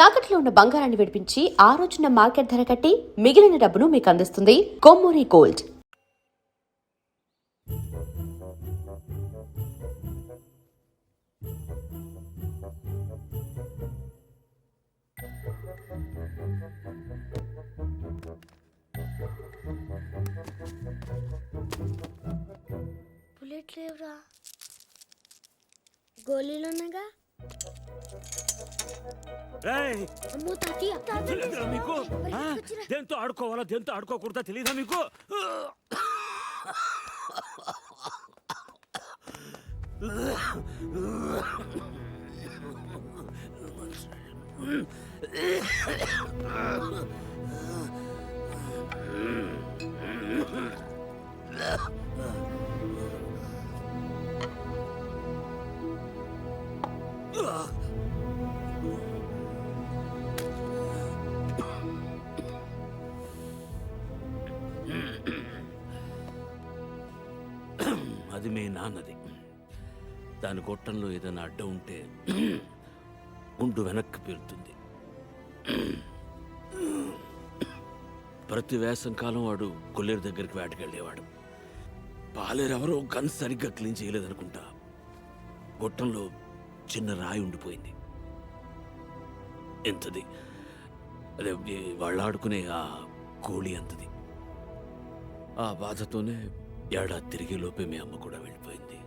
తాకట్లో ఉన్న బంగారాన్ని విడిపించి ఆ రోజున మార్కెట్ ధర కట్టి మిగిలిన డబ్బును మీకు అందిస్తుంది కొమ్మూరి గోల్డ్. బుల్లెట్ లేవురా, గోళీలున్నాగా. అమ్మో తాతయ్య, తెలీదురా మీకు? దేంతో ఆడుకోవాలా దేంతో ఆడుకోకూడదా తెలీదా మీకు? అది మీ నాన్నది. దాని గొట్టంలో ఏదైనా అడ్డం ఉంటే గుండు వెనక్కి పేరుతుంది. ప్రతి వేసంకాలం వాడు కొల్లేరు దగ్గరికి వేటకెళ్ళేవాడు. పాలేరెవరో గన్ సరిగ్గా క్లీన్ చేయలేదనుకుంటా. గొట్టంలో చిన్న రాయి ఉండిపోయింది. ఎంతది, అదే వాళ్ళు ఆడుకునే ఆ కోళి అంతది. ఆ బాధతోనే ఏడాది తిరిగే లోపే మీ అమ్మ కూడా వెళ్ళిపోయింది.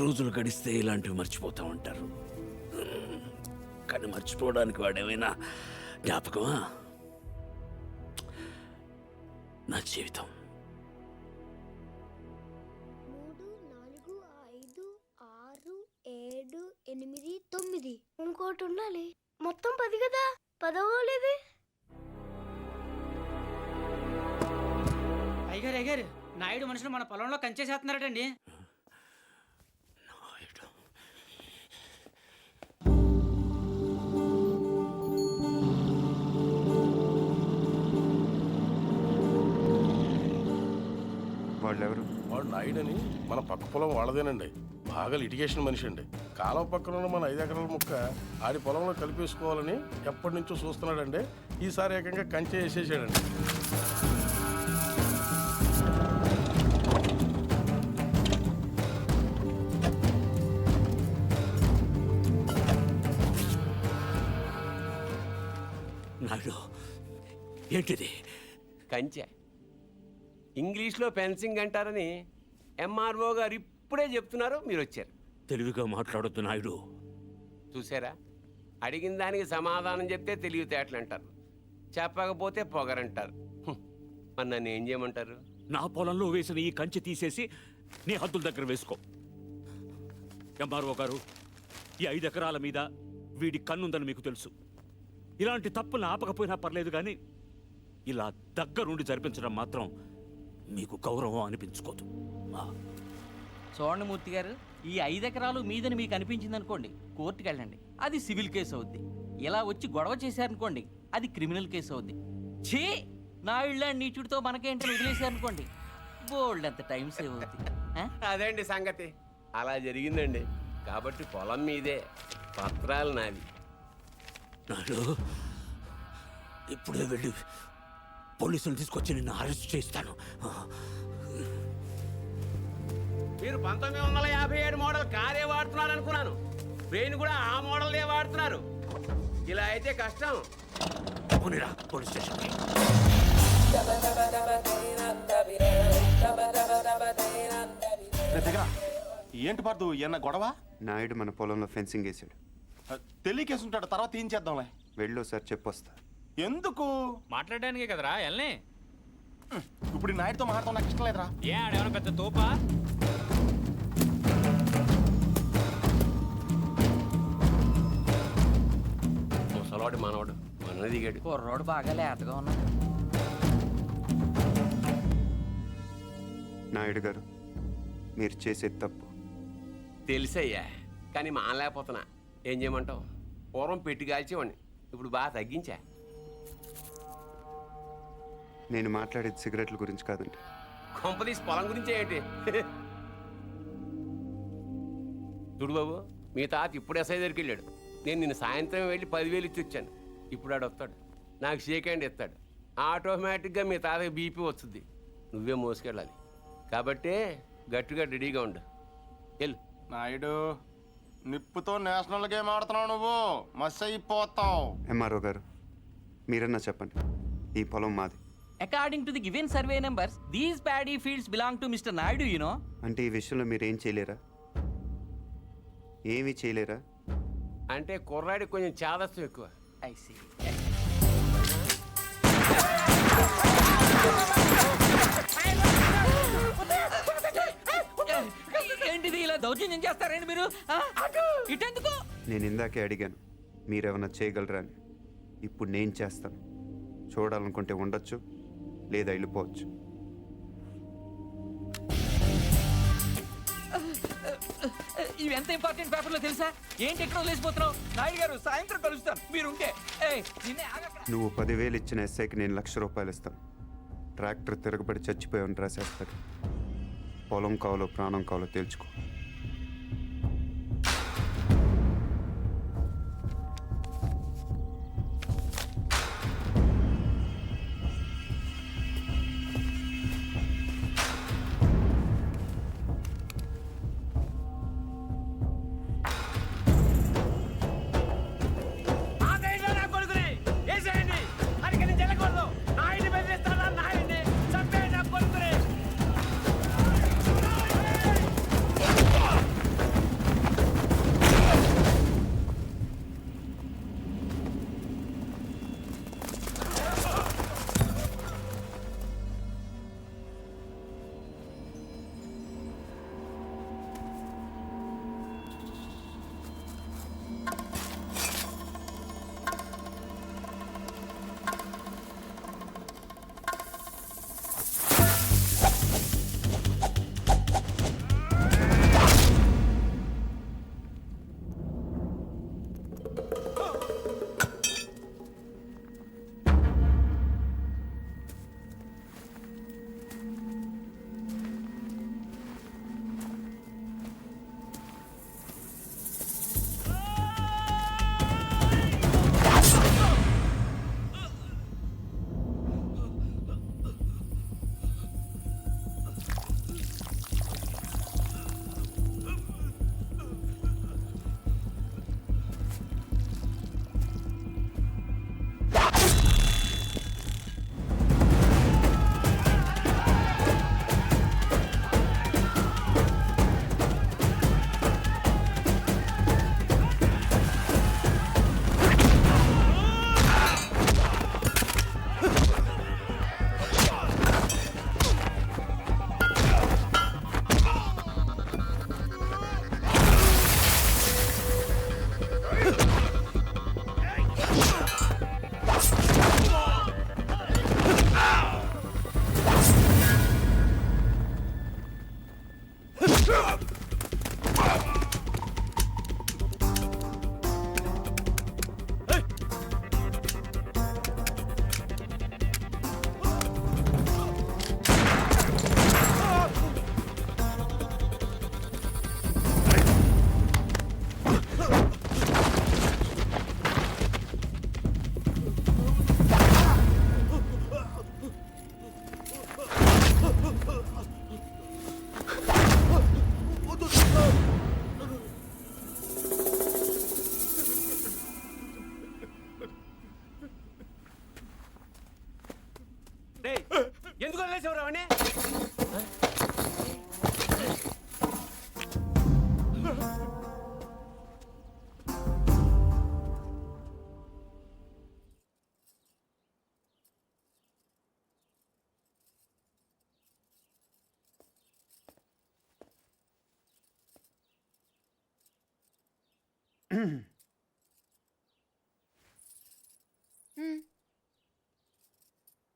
రోజులు గడిస్తే ఇలాంటివి మర్చిపోతా ఉంటారు, కానీ మర్చిపోవడానికి వాడేమైనా జ్ఞాపకమా? నా జీవితం. 3, 4, 5, 6, 7, 8, 9 ఇంకోటి ఉండాలి. మొత్తం 10 కదా, 10 అయ్యారు నాయుడు మనుషులు మన పొలంలో కంచేసేస్తున్నారటండి. వాళ్ళెవరు? వాడు నాయుడని మన పక్క పొలం వాళ్ళదేనండి. బాగా లిటిగేషన్ మనిషి అండి. కాలం పక్కన ఉన్న మన 5 ఎకరాల ముక్క ఆడి పొలంలో కలిపేసుకోవాలని ఎప్పటి నుంచో చూస్తున్నాడండి. ఈసారి ఏకంగా కంచె వేసేసాడండి. నాయుడు, ఏంటిది? కంచె ఇంగ్లీష్లో ఫెన్సింగ్ అంటారని ఎంఆర్ఓ గారు ఇప్పుడే చెప్తున్నారు, మీరు వచ్చారు. తెలివిగా మాట్లాడొద్దు నాయుడు. చూసారా, అడిగిన దానికి సమాధానం చెప్తే తెలివితేటలు అంటారు, చెప్పకపోతే పొగరంటారు. మరి నన్ను ఏం చేయమంటారు? నా పొలంలో వేసిన ఈ కంచె తీసేసి నీ హద్దుల దగ్గర వేసుకో. ఎంఆర్ఓ గారు, ఈ 5 ఎకరాల మీద వీడి కన్నుందని మీకు తెలుసు. ఇలాంటి తప్పులు ఆపకపోయినా పర్లేదు, కానీ ఇలా దగ్గరుండి జరిపించడం మాత్రం మీకు గౌరవం అనిపించుకోదు. చూడండి మూర్తి గారు, ఈ 5 ఎకరాలు మీదని మీకు అనిపించింది అనుకోండి, కోర్టుకు వెళ్ళండి, అది సివిల్ కేసు అవుద్ది. ఇలా వచ్చి గొడవ చేశారనుకోండి, అది క్రిమినల్ కేసు అవుద్ది. ఛీ, నా ఇళ్ళ నీచుడితో మనకేంటని వదిలేశారనుకోండి, బోల్డ్ అంత టైం సేవ్ అవుద్ది. అదేండి సంగతి, అలా జరిగిందండి. కాబట్టి పొలం మీదే, పత్రాలు నావి. నాడు ఇప్పుడే వెళ్ళి పోలీసులు తీసుకొచ్చి నిన్ను అరెస్ట్ చేస్తాను. మీరు 1957 మోడల్ కారే వాడుతున్నారు అనుకున్నాను. బ్రెయిన్ కూడా ఆ మోడల్నే వాడుతున్నారు. ఇలా అయితే కష్టం. పోనీరా పోలీస్ స్టేషన్కి. ఏంటి పర్దు, ఏమన్నా గొడవ? నాయుడు మన పొలంలో ఫెన్సింగ్ వేసాడు. తెలియకేసుంటాడు, తర్వాత ఏం చేద్దాంలే. వెళ్ళు సార్, చెప్పొస్తా. ఎందుకు? మాట్లాడడానికే కదరా ఎల్ని. ఇప్పుడు ఈ నాయుడుతో మాట్లాడటం నాకు ఇష్టం లేదురా. ఏ ఆడేమన్నా పెద్ద తోపా? ముసలోడు మనవాడు మన దిగాడు. కుర్రోడు బాగా లేతగా ఉన్నాడు. నాయుడు గారు, మీరు చేసేది తప్పు. తెలిసయ్యా, కానీ మానలేకపోతున్నా. ఏం చేయమంటావు? పూర్వం పెట్టి కాల్చేవాడిని, ఇప్పుడు బాగా తగ్గించా. నేను మాట్లాడేది సిగరెట్ల గురించి కాదండి. కొంపదీసి పొలం గురించే ఏంటి? చూడు బాబు, మీ తాత ఇప్పుడు ఎస్ఐ దగ్గరికి వెళ్ళాడు. నేను నిన్న సాయంత్రం వెళ్ళి 10,000 ఇచ్చి వచ్చాను. ఇప్పుడు ఆడు వస్తాడు, నాకు షేక్ హ్యాండ్ ఇస్తాడు. ఆటోమేటిక్గా మీ తాతకి బీపీ వస్తుంది. నువ్వే మోసుకెళ్ళాలి కాబట్టి గట్టిగా రెడీగా ఉండు. వెళ్ళు. నాయుడు నిప్పుతో నేషనల్ గేమ్ ఆడుతున్నావు నువ్వు, మస్ అయిపోతావు. ఎంఆర్ఓ గారు మీరన్నా చెప్పండి, ఈ పొలం మాది. According to the given survey numbers these paddy fields belong to mister Naidu you know. అంటే ఈ విషయంలో మీరు ఏం చేయలేరా? ఏమీ చేయలేరా? అంటే కుర్రాడికి కొంచెం చాదస్తం ఎక్కువ. I see. ఏంటిది ఇలా దౌర్జన్యం చేస్తారండి మీరు? ఇటెందుకు? నేను ఇందాకే అడిగాను మీరేమన్నా చేయగలరా అని. ఇప్పుడు నేను చేస్తాను. చూడాలనుకుంటే ఉండొచ్చు, లేదా వెళ్ళిపోవచ్చు. ఇవి ఎంత ఇంపార్టెంట్ పేపర్లో తెలుసా? ఏంటి ఎక్కడ వదిలేసిపోతున్నావు? నాయుడు గారు సాయంత్రం కలుస్తాను మీరుంటే. నిన్నే ఆగక్కడ. నువ్వు 10,000 ఇచ్చిన ఎస్ఐకి నేను ₹1,00,000 ఇస్తాను. ట్రాక్టర్ తిరగబడి చచ్చిపోయామని రాసేస్తాడు. పొలం కావాలో ప్రాణం కావాలో తేల్చుకో. ఎందుకు వదిలేసేవారు అవన్నీ?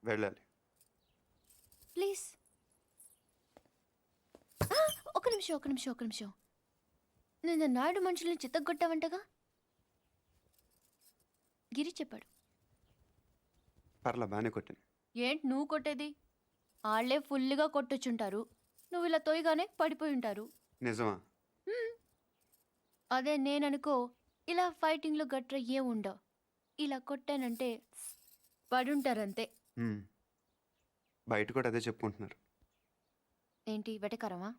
వెళ్ళాలి. ప్లీజ్. ఒక నిమిషం. నేను నాయుడు మనుషుల్ని చిత్తగొట్టావంటగా? గిరి చెప్పాడు. పర్లా బాగానే కొట్టాను. ఏంటి నువ్వు కొట్టేది? వాళ్ళే ఫుల్గా కొట్టొచ్చుంటారు, నువ్వు ఇలా తోయగానే పడిపోయి ఉంటారు. నిజమా? అదే నేననుకో ఇలా ఫైటింగ్లో గట్రా ఏ ఉండవు. ఇలా కొట్టానంటే పడుంటారంతే. బయట కూడా అదే చెప్పుకుంటున్నారు. ఏంటి వెటకరమా?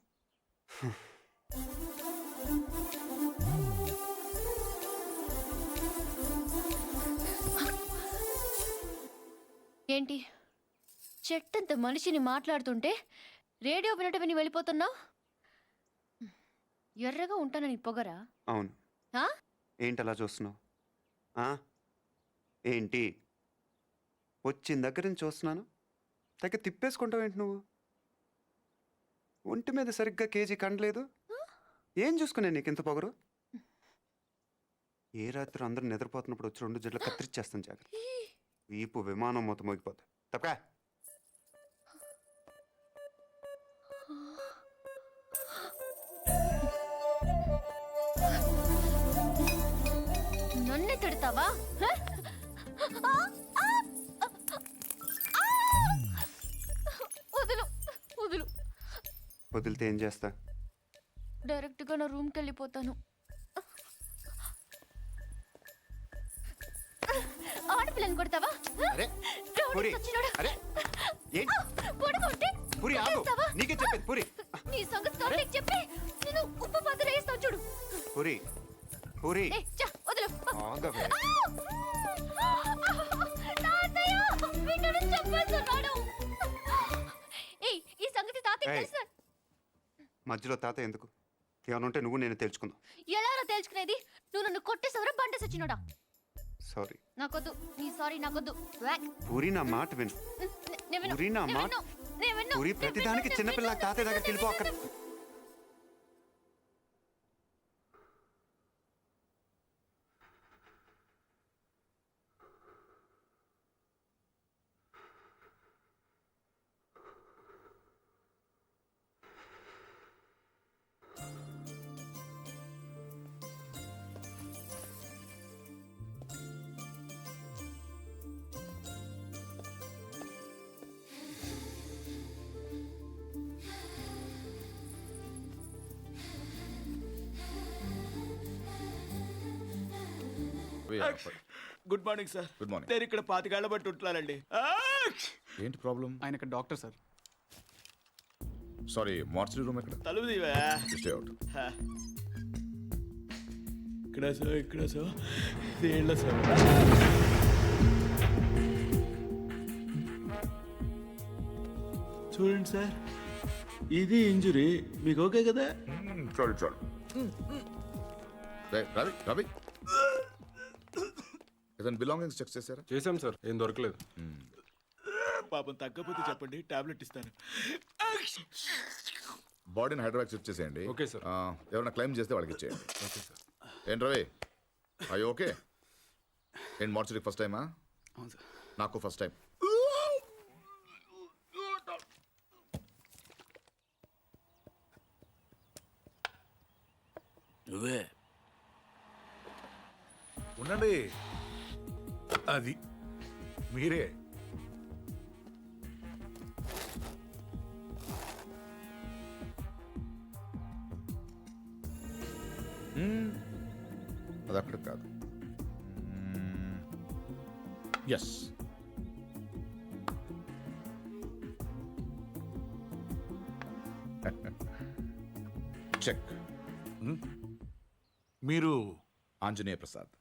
ఏంటి చెట్టంత మనిషిని మాట్లాడుతుంటే రేడియో వినటం విని వెళ్ళిపోతున్నావు? ఎర్రగా ఉంటానని పొగరా? అవును. ఆ? ఏంటి అలా చూస్తున్నావు? ఏంటి వచ్చిన దగ్గర నుంచి చూస్తున్నాను, దగ్గర తిప్పేసుకుంటావు ఏంటి నువ్వు? ఒంటి మీద సరిగ్గా కేజీ కండలేదు. ఏం చూసుకునే నీకు ఇంత పొగరు? ఏ రాత్రి అందరూ నిద్రపోతున్నప్పుడు వచ్చి 2 జడ్లు కత్తిరిచ్చేస్తాను జాగ్రత్త. వీపు విమానం మూత మోగిపోతా. తప్పకా నన్నే తిడతావా? వదులు వదులు. వదిలితే ఏం చేస్తా? డైరెక్ట్గా నా రూమ్కి వెళ్ళిపోతాను. ఆడపిల్లని కొడతావా? అరే రౌడీ పూరి, సచ్చినోడా. అరే ఏంటి పొడగొట్టి పూరి ఆగు, కొట్టేస్తావా? నీకే చెప్పేది పూరి. నీ సంగతి కార్తీక్ చెప్పి నేను ఉప్పు పాత్ర వేస్తాను చూడు. పూరి పూరి ఏ, చా, వదులు. ఆగవే. తాతయ్య, వీడిని చంపేస్తున్నాడు. ఏయ్, ఈ సంగతి తాతయ్య ఏయ్. తెలుసా? మధ్యలో తాత ఎందుకు? ఏమైనా ఉంటే నువ్వు నేను తెలుసుకుందాం. ఎలా తేల్చుకునేది? నువ్వు నన్ను కొట్టేసవరా బండ సచ్చినోడా? సారీ నాకొద్దు, నీ సారీ నాకొద్దు. వ్యాక్. పూరి, నా మాట విను. నేను విన్ను, పూరి, నా నేను మాట విన్ను, నేను విన్ను, పూరి, నేను ప్రతిదానికి విన్ను, చిన్నపిల్ల నేను తాతయ్య దగ్గరికి వెళ్ళిపో. అక్కడ good morning sir. Good morning. నేను ఇక్కడ 25 ఏళ్ల బట్టి ఉంటున్నానండి. ఏంటి ప్రాబ్లం? ఆయన ఇక్కడ doctor sir. Sorry, mortuary room ఎక్కడ? తలుపు తీవా. Stay out. ఇక్కడ సార్, ఇక్కడ సార్, ఏళ్ళ సార్. చూడండి సార్, ఇది ఇంజురీ. మీకు ఓకే కదా? చాలు చాలు. రవి రవి, ఏదైనా బిలాంగింగ్స్ చెక్ చేశారా? చేశాం సార్, ఏం దొరకలేదు. పాపం తగ్గకపోతే చెప్పండి, టాబ్లెట్ ఇస్తాను. బాడీని హైదరాబాద్ షిఫ్ట్ చేసేయండి. Okay sir. ఎవరైనా క్లైమ్ చేస్తే వాళ్ళకి ఇచ్చేయండి. Okay sir. ఏంటి రవి, అయ్యో ఓకే. ఏంటి మార్చరీ ఫస్ట్ టైమా? అవును సార్. నాకు ఫస్ట్ టైం. నువ్వే ఉండండి, అది మీరే. అది అక్కడ కాదు. Yes, check. మీరు ఆంజనేయ ప్రసాద్.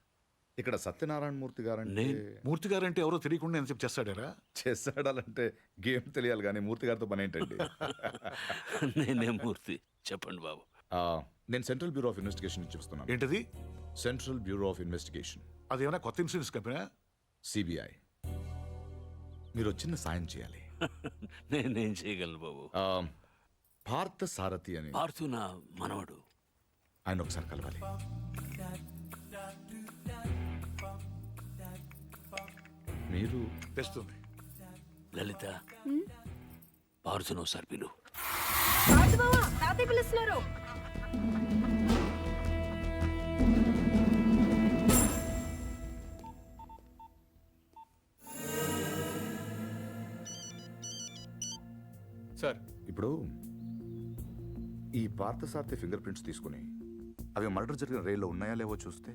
ఇక్కడ సత్యనారాయణ మూర్తి గారంటే మూర్తి గారంటే ఎవరో తెలియకుండా ఎంత చేస్తాడారా? చేసాడాలంటే గేమ్ తెలియాలి కానీ మూర్తి గారితో పని ఏంటండి? నేనే మూర్తి. చెప్పండి బాబు. నేను సెంట్రల్ బ్యూరో ఆఫ్ ఇన్వెస్టిగేషన్ నుంచి చూస్తున్నాను. ఏంటది? సెంట్రల్ బ్యూరో ఆఫ్ ఇన్వెస్టిగేషన్, అదేమైనా కొత్త ఇన్సూరెన్స్ కంపెనీ? సిబిఐ. మీరు చిన్న సాయం చేయాలి. నేనేం చేయగలను బాబు? పార్థ సారథి అని పార్థు నా మనవడు. ఆయన ఒకసారి కలవాలి. మీరు తెస్తుంది. లలిత, పార్థును ఒకసారి పిలు. పిలుస్తున్నారు. సార్, ఇప్పుడు ఈ పార్థసారథి ఫింగర్ ప్రింట్స్ తీసుకుని అవి మర్డర్ జరిగిన రైల్లో ఉన్నాయా లేవో చూస్తే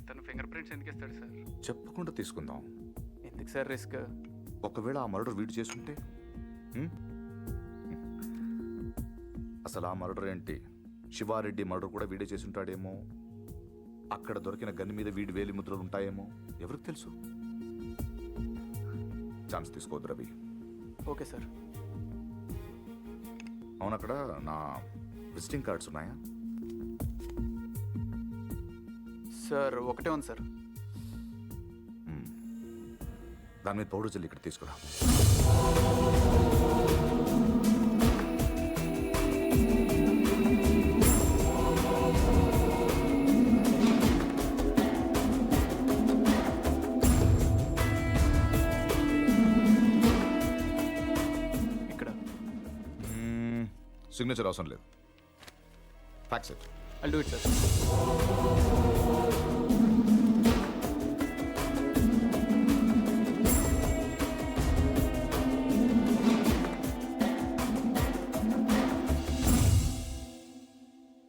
తను ఫింగర్ ప్రింట్స్ ఎందుకు ఇస్తాడు సార్? చెప్పకుండా తీసుకుందాం. ఎందుకు సార్ రిస్క్? ఒకవేళ ఆ మర్డర్ వీడు చేసుంటే అసలు ఆ మర్డర్ ఏంటి, శివారెడ్డి మర్డర్ కూడా వీడే చేసుంటాడేమో. అక్కడ దొరికిన గన్ మీద వీడి వేలి ముద్రలు ఉంటాయేమో, ఎవరికి తెలుసు. ఛాన్స్ తీసుకోవద్దు రవి. Okay sir. అవును, అక్కడ నా విజిటింగ్ కార్డ్స్ ఉన్నాయా? సార్ ఒకటే ఉంది సార్. దాని మీద పౌడర్ జల్లి ఇక్కడ తీసుకురా. ఇక్కడ సిగ్నేచర్ అవసరం లేదు. Fax it. I'll do it sir.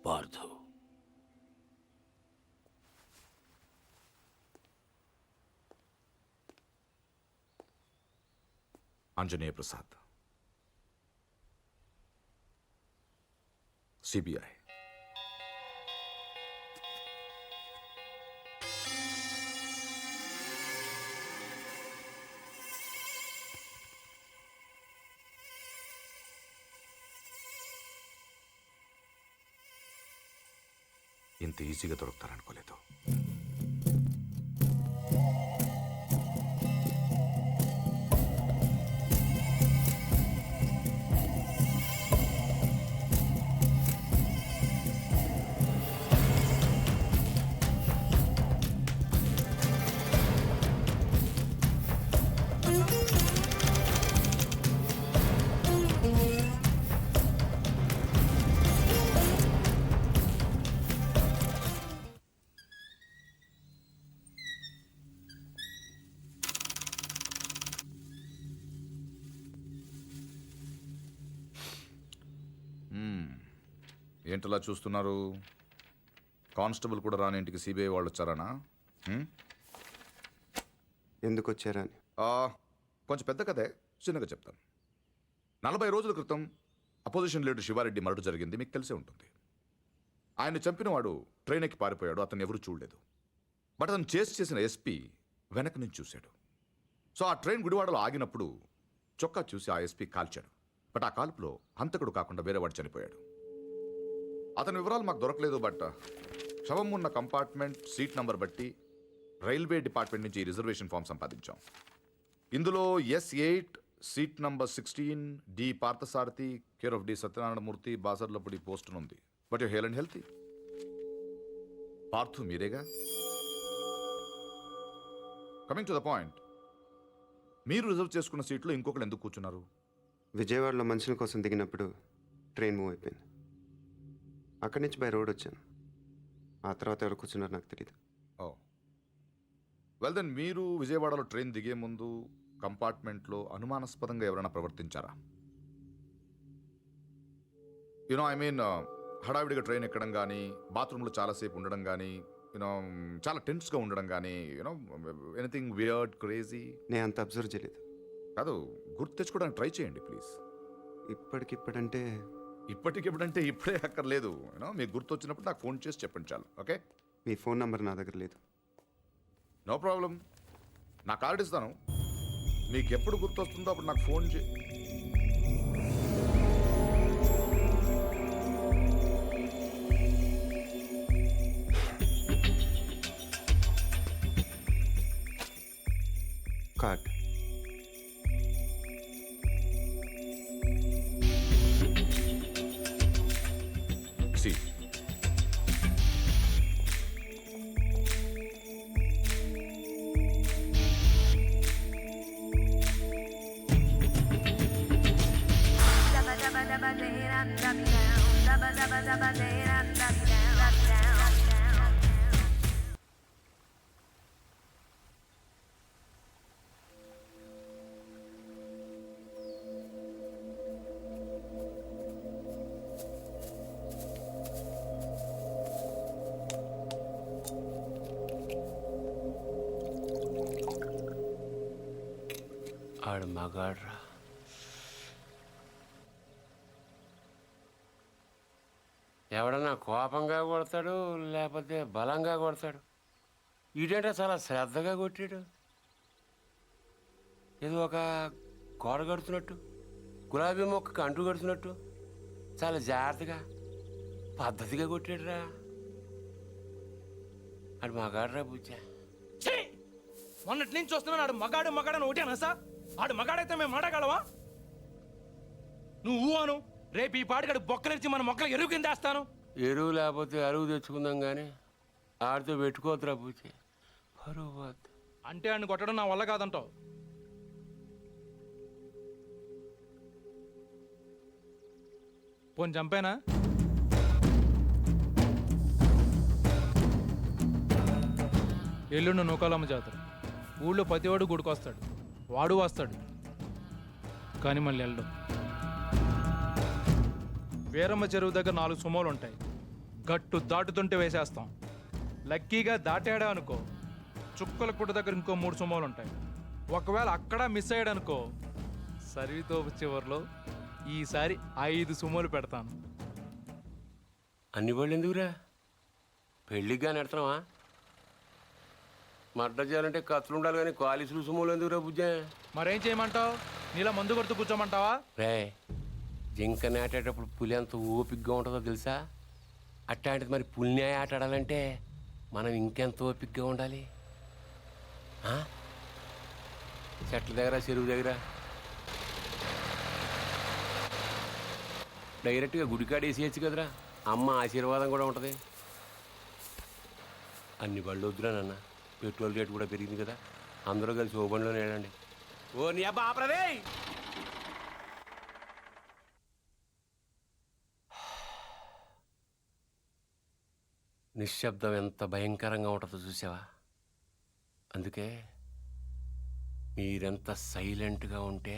Parthu, Anjaneya Prasad, CBI. ఇంత ఈజీగా దొరుకుతారనుకోలేదు. ఏంటలా చూస్తున్నారు? కానిస్టేబుల్ కూడా రాని ఇంటికి సిబిఐ వాళ్ళు వచ్చారనా? ఎందుకు వచ్చారని? కొంచెం పెద్ద కథే, చిన్నగా చెప్తాను. 40 రోజుల క్రితం అపోజిషన్ లీడర్ శివారెడ్డి మర్డర్ జరిగింది, మీకు తెలిసే ఉంటుంది. ఆయన చంపిన వాడు ట్రైన్ ఎక్కి పారిపోయాడు, అతను ఎవరు చూడలేదు. బట్ అతను చేసిన ఎస్పీ వెనక నుంచి చూశాడు. సో ఆ ట్రైన్ గుడివాడలో ఆగినప్పుడు చొక్కా చూసి ఆ ఎస్పీ కాల్చాడు. బట్ ఆ కాల్పులో హంతకుడు కాకుండా వేరేవాడు చనిపోయాడు. అతని వివరాలు మాకు దొరకలేదు. బట్ శవం ఉన్న కంపార్ట్మెంట్ సీట్ నంబర్ బట్టి రైల్వే డిపార్ట్మెంట్ నుంచి రిజర్వేషన్ ఫామ్ సంపాదించాం. ఇందులో S8 seat number 16 D Parthasarathi care of D Satyanarayanamurthy Basarlapudi post ఉంది. But you hale and healthy. Parthu మీరేగా? కమింగ్ టు ద పాయింట్, మీరు రిజర్వ్ చేసుకున్న సీట్లో ఇంకొకరు ఎందుకు కూర్చున్నారు? విజయవాడలో మనుషుల కోసం దిగినప్పుడు ట్రైన్ మూవ్ అయిపోయింది. అక్కడి నుంచి బై రోడ్ వచ్చాను. ఆ తర్వాత ఎవరు కూర్చున్నారు నాకు తెలియదు. ఓ వెల్ దెన్, మీరు విజయవాడలో ట్రైన్ దిగే ముందు కంపార్ట్మెంట్లో అనుమానాస్పదంగా ఎవరైనా ప్రవర్తించారా? యునో ఐ మీన్ హడావిడిగా ట్రైన్ ఎక్కడం కానీ, బాత్రూంలో చాలాసేపు ఉండడం కానీ, యూనో చాలా టెన్స్గా ఉండడం కానీ, యూనో ఎనీథింగ్ వియర్డ్ క్రేజీ? నేను అంత అబ్జర్వ్ చేయలేదు. కాదు, గుర్తు తెచ్చుకోవడానికి ట్రై చేయండి ప్లీజ్. ఇప్పటికిప్పుడంటే ఇప్పుడే అక్కర్లేదు. యూనో మీకు గుర్తు వచ్చినప్పుడు నాకు ఫోన్ చేసి చెప్పండి చాలు. ఓకే? మీ ఫోన్ నంబర్ నా దగ్గర లేదు. నో ప్రాబ్లం, నా కార్డు ఇస్తాను. మీకు ఎప్పుడు గుర్తొస్తుందో అప్పుడు నాకు ఫోన్ చే. కార్డ్. సి ఆడు మగాడ్రా. ఎవడన్నా కోపంగా కొడతాడు లేకపోతే బలంగా కొడతాడు. ఈడేంటే చాలా శ్రద్ధగా కొట్టాడు. ఏదో ఒక గోడ కడుతున్నట్టు, గులాబీ మొక్కకు అంటు కడుతున్నట్టు చాలా జాగ్రత్తగా పద్ధతిగా కొట్టాడురా. ఆడు మగాడ్రా బుజ్జా. మొన్నటి నుంచి చూస్తున్నాను ఆడు మగాడు మగాడని ఒకటేనా సార్? ఆడు మగాడైతే మేము మాడగలవా? నువ్వు అను, రేపు ఈ పాటికాడు బొక్కలిచ్చి మన మొక్కలు ఎరువు కింద వేస్తాను. ఎరువు లేకపోతే అరువు తెచ్చుకుందాం కానీ ఆడితో పెట్టుకోవద్దురా బుజ్జి, పరువు పోద్ది. అంటే ఆయన కొట్టడం నా వల్ల కాదంటావు. పోనీ చంపేనా? ఎల్లుండి నూకాలమ్మ జాతర. ఊళ్ళో ప్రతివాడు గుడికొస్తాడు, వాడు వస్తాడు, కానీ మళ్ళీ వెళ్ళడం. వీరమ్మ చెరువు దగ్గర 4 సుమోలు ఉంటాయి. గట్టు దాటుతుంటే వేసేస్తాం. లక్కీగా దాటాడా అనుకో, చుక్కల కుట్ట దగ్గర ఇంకో 3 సుమోలు ఉంటాయి. ఒకవేళ అక్కడ మిస్ అయ్యాడనుకో, సరితోపు చివరిలో ఈసారి 5 సుమోలు పెడతాను. అన్ని వాళ్ళు ఎందుకురా? పెళ్ళిగా నెడతావా? మడ్డ చేయాలంటే కత్తులు ఉండాలి కానీ కాలిసులు సుమోలు ఎందుకురా బుజ్జా? మరేం చేయమంటావు? నీలా మందు కొడుతూ కూర్చోమంటావా? రే, జింక నాటేటప్పుడు పులి ఎంత ఓపికగా ఉంటుందో తెలుసా? అట్లాంటిది మరి పులిని ఆట ఆడాలంటే మనం ఇంకెంత ఓపికగా ఉండాలి. చెట్ల దగ్గర, చెరువు దగ్గర డైరెక్ట్గా గుడికాడ వేసేయచ్చు కదరా, అమ్మ ఆశీర్వాదం కూడా ఉంటుంది. అన్ని బళ్ళు వద్దురా నాన్న, పెట్రోల్ రేటు కూడా పెరిగింది కదా, అందరూ కలిసి ఓ బండిలోనే వెళ్ళండి. ఓ నీ అబ్బా ఆపరదే. నిశ్శబ్దం ఎంత భయంకరంగా ఉంటుందో చూసావా? అందుకే మీరెంత సైలెంట్గా ఉంటే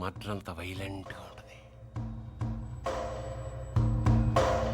మడ్రంత వైలెంట్గా ఉంటుంది.